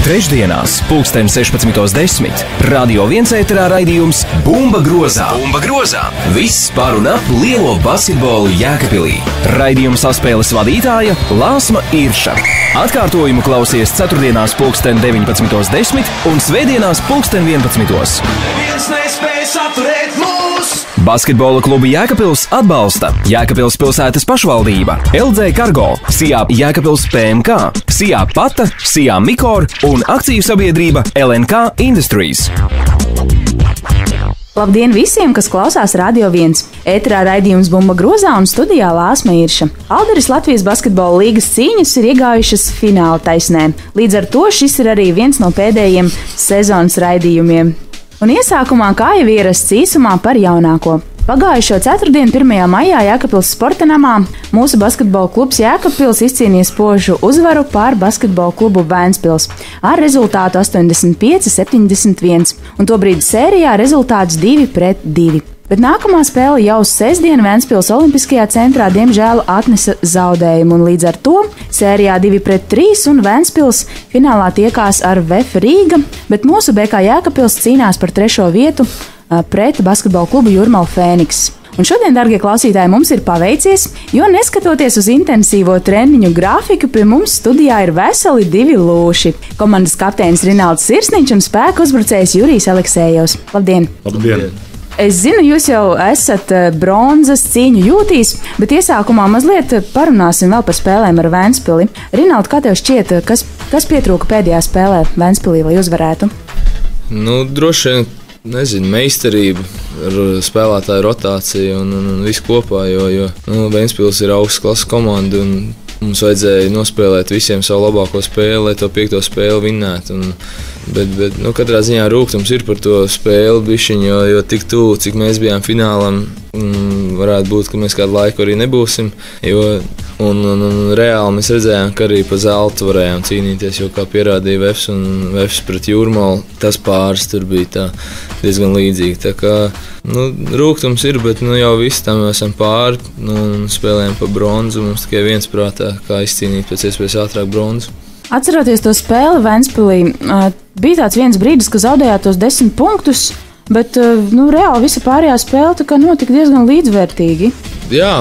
Trešdienās, 16:10. Radio 1 ēterā raidījums Bumba grozā. Bumba grozā. Viss par un ap lielo basketbolu Jēkabpilī. Raidījuma saspēles vadītāja Lāsma Irša. Atkārtojumu klausies ceturtdienās 19:10 un svētdienās 11:00. Neviens nespēj saturēt mūs! Basketbola klubu Jēkabpils atbalsta Jēkabpils pilsētas pašvaldība, LG Cargo, Sijā Jēkabpils PMK, Sijā Pata, Sijā Mikor un akciju sabiedrība LNK Industries. Labdien visiem, kas klausās Radio 1. Ēterā raidījums Bumba grozā un studijā Lāsma Irša. Alderis Latvijas basketbola līgas cīņas ir iegājušas fināla taisnē. Līdz ar to šis ir arī viens no pēdējiem sezonas raidījumiem. Un iesākumā, kā jau ierasts, īsumā par jaunāko. Pagājušo ceturtdienu, 1. maijā Jēkabpils sporta namā mūsu basketbola klubs Jēkabpils izcīnīja spožu uzvaru pār basketbola klubu Vēnspils ar rezultātu 85-71, un tobrīd sērijā rezultāts 2-2. Bet nākamā spēle jau sestdien Vēnspils Olimpiskajā centrā diemžēl atnesa zaudējumu, un līdz ar to sērijā 2-3 un Vēnspils finālā tiekās ar VF Rīga, bet mūsu BK Jēkabpils cīnās par 3. vietu pret basketbola klubu Jūrmala Fēniks. Un šodien, darbie klausītāji, mums ir paveicies, jo neskatoties uz intensīvo treniņu grafiku, pie mums studijā ir veseli 2 lūši. Komandas kapteinis Rinalds Sirsniņš un spēka uzbrucējs Jurijs Aleksējevs. Labdien! Labdien! Es zinu, jūs jau esat bronzas cīņu jūtīs, bet iesākumā mazliet parunāsim vēl par spēlēm ar Vēnspili. Rinaldi, kā tev šķiet, kas pietrūka pēdējā spēlē Vēnspilī, lai uzvarētu? Droši vien, nezinu, meistarība ar spēlētāju rotāciju un visu kopā, jo Vēnspils ir augsts klases komanda un mums vajadzēja nospēlēt visiem savu labāko spēli, lai to 5. spēli vinnētu. Bet katrā ziņā rūgtums ir par to spēli bišķiņu, jo tik tuvu, cik mēs bijām finālam, varētu būt, ka mēs kādu laiku arī nebūsim. Un reāli mēs redzējām, ka arī pa zeltu varējām cīnīties, jo kā pierādīja Vefs un Vefs pret Jūrmalu, tas pāris tur bija tā diezgan līdzīgi. Tā kā rūgtums ir, bet jau visi tam esam pāri un spēlējam pa bronzu. Mums tikai viens prātā, kā izcīnīt pēc iespējas ātrāk bronzu. Atceroties to spēli Vēnspilī, bija tāds viens brīdis, ka zaudējāt tos 10 punktus, bet reāli visa pārējā spēle tā kā notika diezgan līdzvērtīgi. Jā.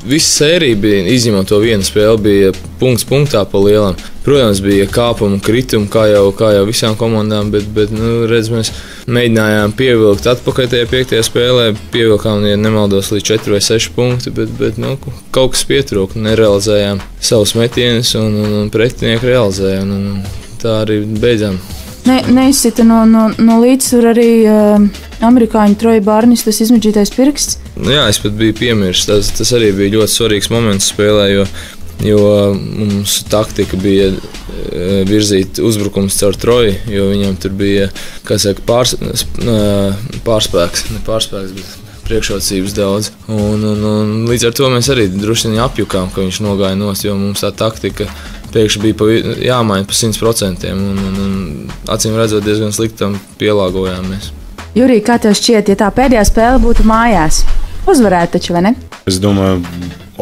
Visa sērija bija, izņemot to vienu spēli, bija punkts punktā pa lielam. Protams, bija kāpuma krituma, kā jau visām komandām, bet mēs mēģinājām pievilkt atpakaļ tajā 5. spēlē. Pievilkām, ja nemaldos, līdz 4 vai 6 punkti, bet kaut kas pietrūka. Nerealizējām savus metienus un pretinieki realizēja. Tā arī beidzām. Neizsita no līdzsvara arī amerikāņu Troja Barnis, tas izmeģītais pirksts. Jā, es pat biju piemirsts. Tas arī bija ļoti svarīgs moments spēlē, jo mums taktika bija virzīt uzbrukums caur Troju, jo viņam tur bija, pārspēks, bet priekšrocības daudz. Un līdz ar to mēs arī droši vien apjukām, ka viņš nogāja nost, jo mums tā taktika pēkšņi bija jāmaina pa 100%, un acīm redzot diezgan sliktam pielāgojāmies. Jurij, kā tev šķiet, ja tā pēdējā spēle būtu mājās? Uzvarētu taču, vai ne? Es domāju,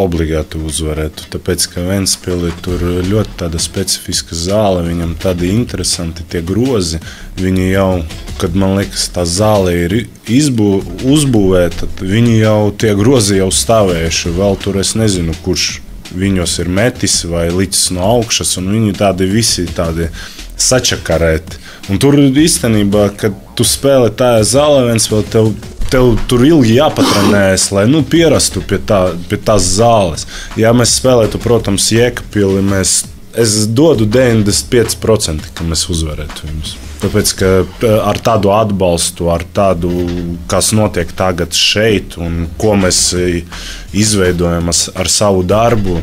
obligāti uzvarētu, tāpēc, ka Vēnspilī tur ļoti tāda specifiska zāle, viņam tādi interesanti tie grozi. Viņi jau, kad man liekas, tā zāle ir uzbūvēta, viņi jau tie grozi jau stāvējuši, vēl tur es nezinu, kurš viņos ir metis vai licis no augšas, un viņi tādi visi tādi sačakarēti. Un tur īstenībā, kad tu spēlē tajā zālē, tev tur ilgi jāpatrenējas, lai pierastu pie tās zāles. Ja mēs spēlētu, protams, Jēkabpili, es dodu 95%, ka mēs uzvarētu viņus. Tāpēc, ka ar tādu atbalstu, ar tādu, kas notiek tagad šeit un ko mēs izveidojam ar savu darbu,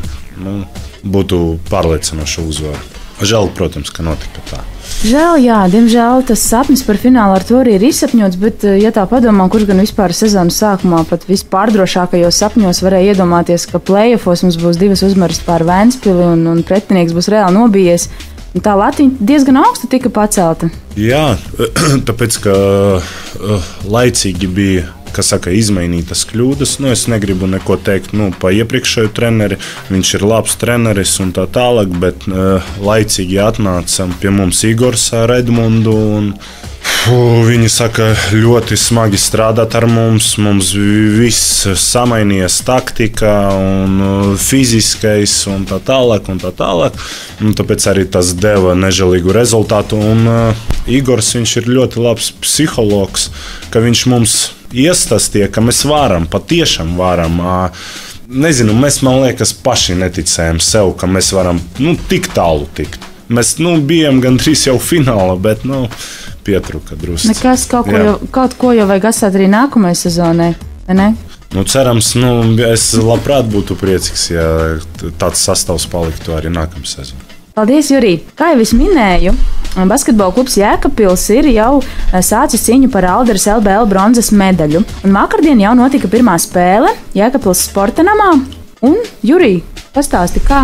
būtu pārliecinoša uzvara. Žēl, protams, ka notika tā. Žēl, jā, diemžēl tas sapnis par finālu ar to arī ir izsapņots, bet, ja tā padomā, kurš gan vispār sezonas sākumā pat vispārdrošākajos sapņos varēja iedomāties, ka play-offos mums būs 2 uzvaras pār Vēnspili un pretinieks būs reāli nobijies. Tā latiņa diezgan augsta tika pacelta. Jā, tāpēc, ka laicīgi bija izmainītas kļūdas. Es negribu neko teikt pa iepriekšēju treneri. Viņš ir labs treneris un tā tālāk, bet laicīgi atnāca pie mums Igors ar Edmundu. Viņi saka, ļoti smagi strādāt ar mums. Mums viss samainījās taktika un fiziskais un tā tālāk. Tāpēc arī tas deva nežēlīgu rezultātu. Un Igors, viņš ir ļoti labs psihologs, ka viņš mums iestāstīja, ka mēs varam, patiešām varam. Nezinu, mēs, man liekas, paši neticējām sev, ka mēs varam tik tālu tikt. Mēs bijām gandrīz jau finālā, bet pietruka drusku. Nekas, kaut ko jau vajag atstāt arī nākamajai sezonai, vai ne? Cerams, es labprāt būtu priecīgs, ja tāds sastāvs paliktu arī nākamā sezonā. Paldies, Jurij! Kā jau es minēju, basketbola klubs Jēkabpils ir jau sācis cīņu par Alderes LBL bronzas medaļu. Un vakardien jau notika pirmā spēle Jēkabpils sporta namā. Un, Jurij, pastāsti, kā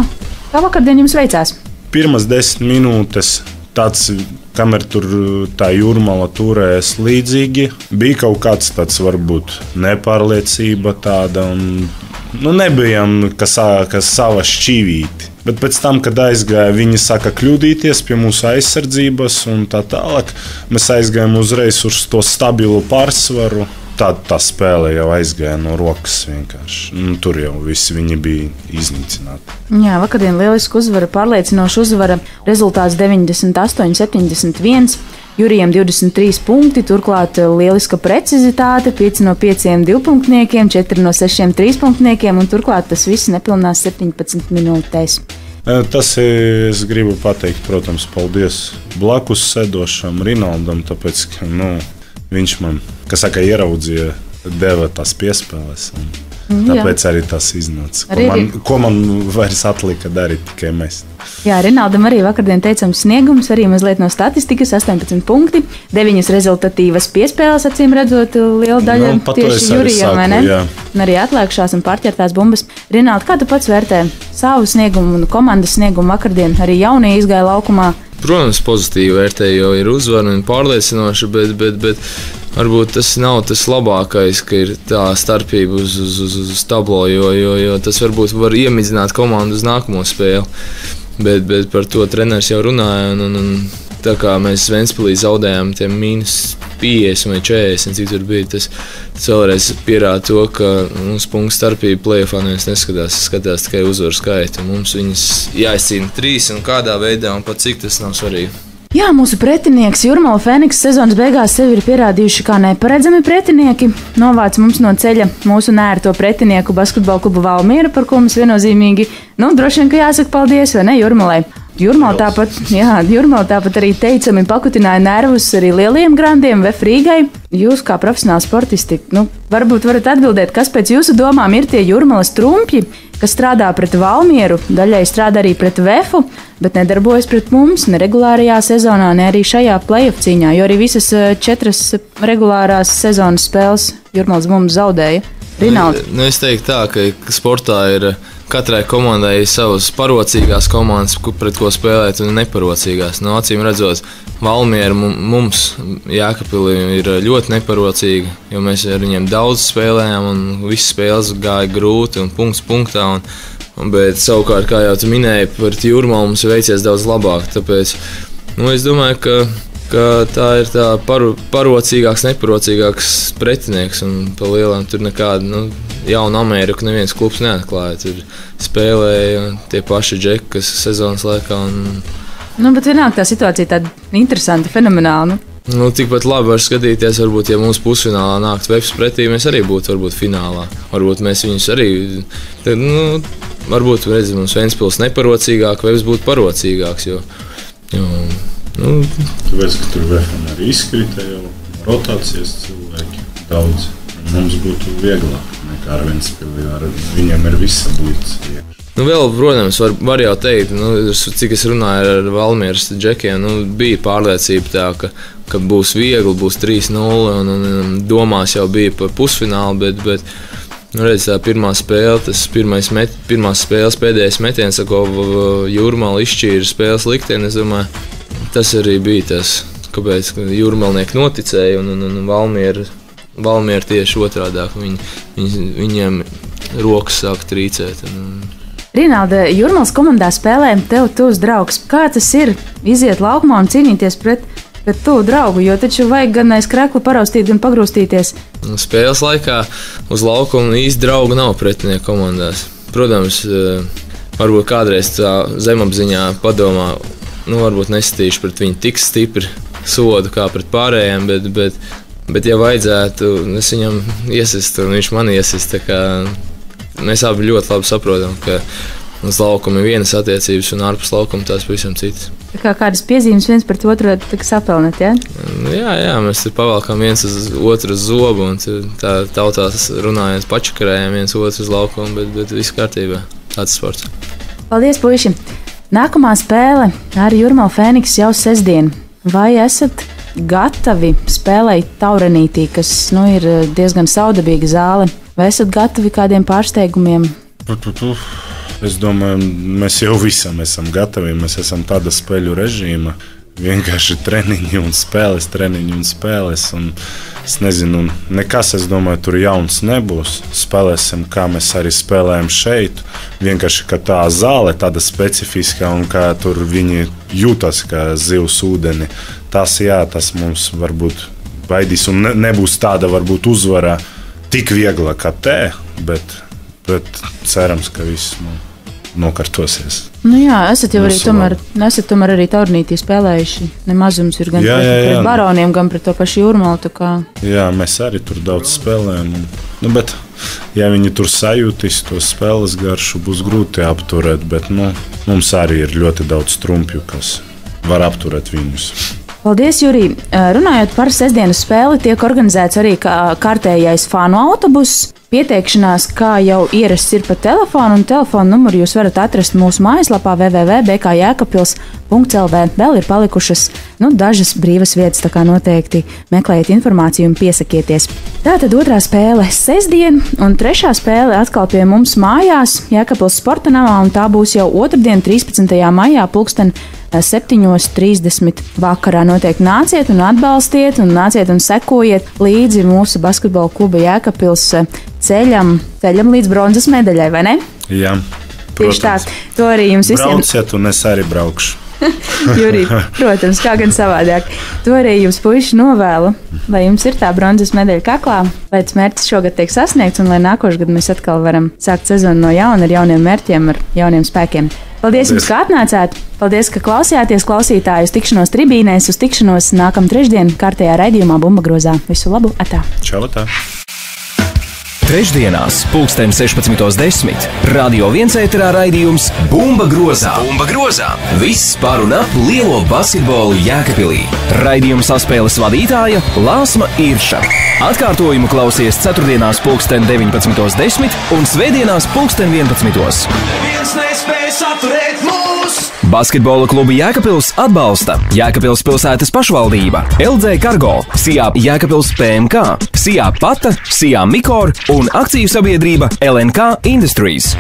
vakardien jums veicās? Pirmās 10 minūtes tāds, kamēr tur tā Jūrmala turējās līdzīgi, bija kaut kāds tāds varbūt nepārliecība tāda un nebijām kas sava šķīvīti. Bet pēc tam, kad aizgāja, viņi sāka kļūdīties pie mūsu aizsardzības un tā tālāk, mēs aizgājām uzreiz uz to stabilu pārsvaru. Tā spēle jau aizgāja no rokas vienkārši. Tur jau visi viņi bija iznīcināti. Jā, vakardien lieliski uzvara, pārliecinoši uzvara. Rezultāts 98-71. Jurijam 23 punkti, turklāt lieliska precizitāte, 5 no 5 divpunktniekiem, 4 no 6 trīspunktniekiem, un turklāt tas viss nepilnās 17 minūtēs. Tas es gribu pateikt, protams, paldies blakus sēdošam Rinaldam, tāpēc, ka viņš man, ieraudzīja, deva tās piespēles. Tāpēc arī tas iznāca. Ko man vairs atlika darīt, tikai mēs. Jā, Rinaldam arī vakardien teicams sniegums, arī mazliet no statistikas, 18 punkti, 9 rezultatīvas piespēles, acīm redzot, liela daļa tieši Jurijam, vai ne? Jā. Un arī atliekšās un pārķertās bumbas. Rinaldi, kā tu pats vērtē savu sniegumu un komandas sniegumu vakardien? Arī jaunie izgāja laukumā. Protams, pozitīvi vērtēju, jo ir uzvara un pārliecinoša, bet varbūt tas nav tas labākais, ka ir tā starpība uz tablo, jo tas varbūt var iemidzināt komandu uz nākamo spēli. Bet par to treneris jau runāja, un tā kā mēs Ventspilī zaudējām tiem -50 vai 40, cik tur bija, tas vēlreiz pierāda to, ka mums punktu starpība play-offā neviens skatās tikai uzvaru skaitu. Mums viņas jāizcīna 3 un kādā veidā, un pat cik tas nav svarīgi. Jā, mūsu pretinieks Jūrmala Fēniks sezonas beigās sevi ir pierādījuši kā neparedzami pretinieki. Novāc mums no ceļa mūsu nērto pretinieku basketbola klubu Valmiera, par ko mums viennozīmīgi, droši vien, ka jāsaka paldies, vai ne, Jūrmalai? Jūrmala tāpat arī teicami pakutināja nervus arī lieliem grandiem VF Rīgai. Jūs kā profesionāli sportisti, varbūt varat atbildēt, kas pēc jūsu domām ir tie Jūrmalas trumpļi, kas strādā pret Valmieru, daļai strādā arī pret VF, bet nedarbojas pret mums ne regulārajā sezonā, ne arī šajā play-off cīņā, jo arī visas 4 regulārās sezonas spēles Jūrmalas mums zaudēja. Rinaldi? Es teiktu tā, ka sportā ir katrai komandai savas parocīgās komandas, pret ko spēlēt, un neparocīgās. Acīm redzot, Valmiera mums Jēkabpilī ir ļoti neparocīga, jo mēs ar viņiem daudz spēlējām, un visas spēles gāja grūti un punkts punktā. Bet savukārt, kā jau tu minēji, par Jūrmalu mums veicies daudz labāk. Tāpēc es domāju, ka tā ir tā parocīgāks, neparocīgāks pretinieks, un pa lielām tur nekāda jauna Amerika neviens klubs neatklāja. Tur spēlēja tie paši džeki, kas sezonas laikā. Bet vienalga tā situācija tāda interesanta, fenomenāla. Tikpat labi var skatīties, varbūt, ja mūsu pusfinālā nāktu VF pretī, mēs arī būtu varbūt finālā. Varbūt mēs viņus arī, varbūt redzam, mums Ventspils neparocīgāk, VF būtu parocīgāks, Tāpēc, ka tur VF arī izkrita jau rotācijas cilvēki daudz. Mums būtu vieglāk nekā ar Ventspili, viņam ir visa būtis. Vēl, protams, var jau teikt, cik es runāju ar Valmieras džekiem, bija pārliecība tā, ka būs viegli, būs 3-0, un domās jau bija par pusfinālu, bet redz, tā pirmā spēle, tas pirmās spēles pēdējais metiens, ko Jūrmala izšķīra spēles likteni, es domāju, tas arī bija tas, kāpēc Jūrmalnieki noticēja, un Valmiera Valmiera tieši otrādāk. Viņiem rokas sāk trīcēt. Rinalda, Jurmālas komandā spēlē tev tuvs draugs. Kā tas ir iziet laukumā un cīnīties pret tuvu draugu? Jo taču vajag gan aiz krekla paraustīt, gan pagrūstīties. Spēles laikā uz laukuma īsti draugu nav pretinieku komandās. Protams, varbūt kādreiz tā zemapziņā padomā, varbūt nesitīšu pret viņu tik stipri sodu kā pret pārējiem, bet ja vajadzētu, es viņam iesistu un viņš man iesist. Mēs abi ļoti labi saprotam, ka uz laukuma ir vienas attiecības un ārpus laukuma tās pavisam citas. Tā kā kādas piezīmes viens pret otru sapelnāt, ja? Jā, mēs tur pavalkām viens uz otru zobu un tā tautās runājot pačakarējām viens otru uz laukuma, bet viss kārtībā. Tāds sports. Paldies, puiši! Nākamā spēle ar Jurmālu Fēniksu jau sestdien. Vai esat gatavi spēlēt Taurenītī, kas ir diezgan saudabīga zāle? Vai esat gatavi kādiem pārsteigumiem? Es domāju, mēs jau visam esam gatavi. Mēs esam tāda spēļu režīma. Vienkārši treniņi un spēles. Un es nezinu, nekas, es domāju, tur jauns nebūs. Spēlēsim, kā mēs arī spēlējam šeit. Vienkārši, ka tā zāle tāda specifiska un kā tur viņi jūtas kā zivs ūdeni. Tas mums varbūt baidīs un nebūs tāda varbūt uzvara tik viegla kā te, bet cerams, ka viss nokārtosies. Jā, esat jau tomēr arī Taurenītī spēlējuši. Nemaz jums ir gan pret Baroniem, gan pret to pašu Jurmālu. Jā, mēs arī tur daudz spēlējam. Bet, ja viņi tur sajūtīs to spēles garšu, būs grūti apturēt. Bet mums arī ir ļoti daudz trumpju, kas var apturēt viņus. Paldies, Jurij! Runājot par sestdienas spēli, tiek organizēts arī kārtējais fanu autobuss. Pieteikšanās, kā jau ierasts, ir pa telefonu, un telefona numuru jūs varat atrast mūsu mājaslapā www.bkjēkabpils.lv. Vēl ir palikušas dažas brīvas vietas, tā kā noteikti meklējiet informāciju un piesakieties. Tātad otrā spēle sestdien, un trešā spēle atkal pie mums mājās, Jēkabpils sporta namā, un tā būs jau otrdien, 13. maijā, 7:30 vakarā. Noteikti nāciet un atbalstiet, un nāciet un sekojiet līdzi mūsu basketbola kluba Jēkabpils ceļam līdz bronzas medaļai, vai ne? Jā, tieši tā. To arī jums visiem. Brauciet, un es arī braukšu. Jurij, protams, kā gan savādāk. To arī jums puiši novēlu, lai jums ir tā bronzas medaļa kaklā, lai tas mērķis šogad tiek sasniegts un lai nākošais gads mēs atkal varam sākt sezonu no jauna ar jauniem mērķiem, ar jauniem spēkiem. Paldies jums, ka atnācāt! Paldies, ka klausījāties klausītājus tikšanos tribīnēs, uz tikšanos nākamā trešdien kārtējā raidījumā Bumba grozā. Visu labu! Atā! Čau, atā! Trešdienās, 16:10. Radio 1 ēterā raidījums Bumba grozā. Viss par un ap lielo basketbolu Jēkabpilī. Raidījuma saspēles vadītāja Lāsma Irša. Atkārtojumu klausies ceturtdienās 19:10 un svētdienās 11:11. Neviens nespēj saturēt mūs! Basketbola klubu Jēkabpils atbalsta Jēkabpils pilsētas pašvaldība, LG Cargo, Sijā Jēkabpils PMK, Sijā Pata, Sijā Mikor un akciju sabiedrība LNK Industries.